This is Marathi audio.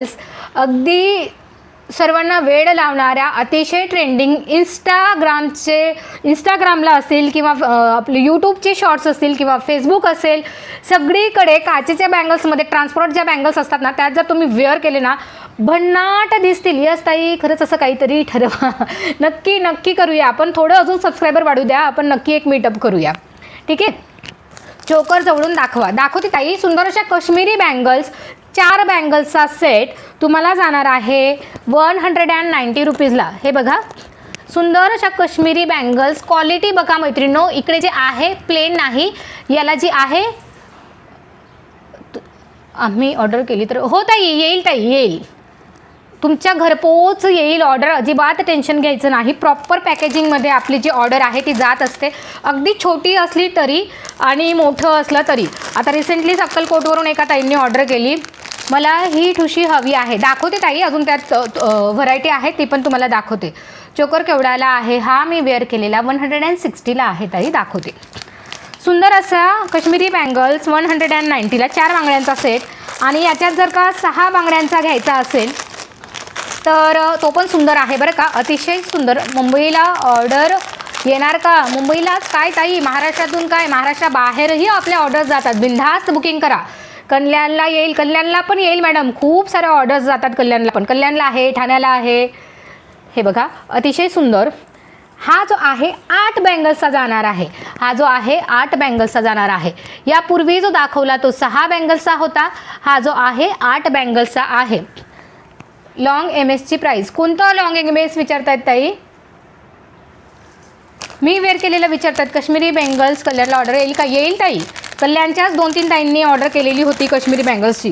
अगदी सर्वांना वेड लावणाऱ्या अतिशय ट्रेंडिंग इंस्टाग्रामला असेल किंवा आपले यूट्यूबचे शॉर्ट्स असतील किंवा फेसबुक असेल, सगळीकडे काचेच्या बँगल्समध्ये ट्रान्सपरंट ज्या बँगल्स असतात ना, त्यात जर तुम्ही वेअर केले ना, भन्नाट दिसतील. यस ताई, खरंच असं काहीतरी ठरवा. नक्की करूया आपण. थोडं अजून सबस्क्रायबर वाढू द्या, आपण नक्की एक मीटअप करूया. ठीक आहे. चोकर जवळून दाखवते ताई. सुंदर अशा काश्मीरी बँगल्स, 4 बँगल्सचा सेट तुम्हाला जाणार आहे 190 रुपीजला. हे बघा, सुंदर अशा काश्मीरी बँगल्स. क्वालिटी बघा मैत्रिणींनो, इकडे जे आहे प्लेन नाही, याला जी आहे आम्ही ऑर्डर केली तर हो ताई, येईल तुमच्या घरपोच येईल ऑर्डर. अजिबात टेन्शन घ्यायचं नाही. प्रॉपर पॅकेजिंगमध्ये आपली जी ऑर्डर आहे ती जात असते, अगदी छोटी असली तरी आणि मोठं असलं तरी. आता रिसेंटलीच अक्कलकोटवरून एका ताईंनी ऑर्डर केली, मला ही ठुशी हवी आहे. दाखवते ताई, अजून त्यात व्हरायटी आहे, ती पण तुम्हाला दाखवते. चोकर केवढ्याला आहे हा? मी वेअर केलेला 160ला आहे ताई. दाखवते. सुंदर असा काश्मीरी बँगल्स 190ला, 4 बांगड्यांचा सेट. आणि याच्यात जर का 6 बांगड्यांचा घ्यायचा असेल तर तो पण सुंदर आहे बरं का, अतिशय सुंदर. मुंबईला ऑर्डर येणार का? मुंबईलाच काय ताई, महाराष्ट्रातून काय, महाराष्ट्राबाहेरही आपल्या ऑर्डर्स जातात. बिनधास्त बुकिंग करा. कल्याणला येईल, कल्याणला पण येईल मॅडम. खूप साऱ्या ऑर्डर्स जातात कल्याणला पण. कल्याणला आहे, ठाण्याला आहे. हे बघा, अतिशय सुंदर. हा जो आहे 8 बँगल्सचा जाणार आहे. हा जो आहे 8 बँगल्सचा जाणार आहे. यापूर्वी जो दाखवला तो 6 बँगल्सचा होता. हा जो आहे 8 बँगल्सचा आहे. लॉंग MS ची प्राईस. कोणतं लॉंग MS विचारतायत ताई? मी वेअर केलेलं विचारतात. काश्मीरी बँगल्स कल्याणला ऑर्डर येईल का? येईल ताई. कल्याणच्याच 2-3 ताईंनी ऑर्डर केलेली होती काश्मीरी बँगल्सची.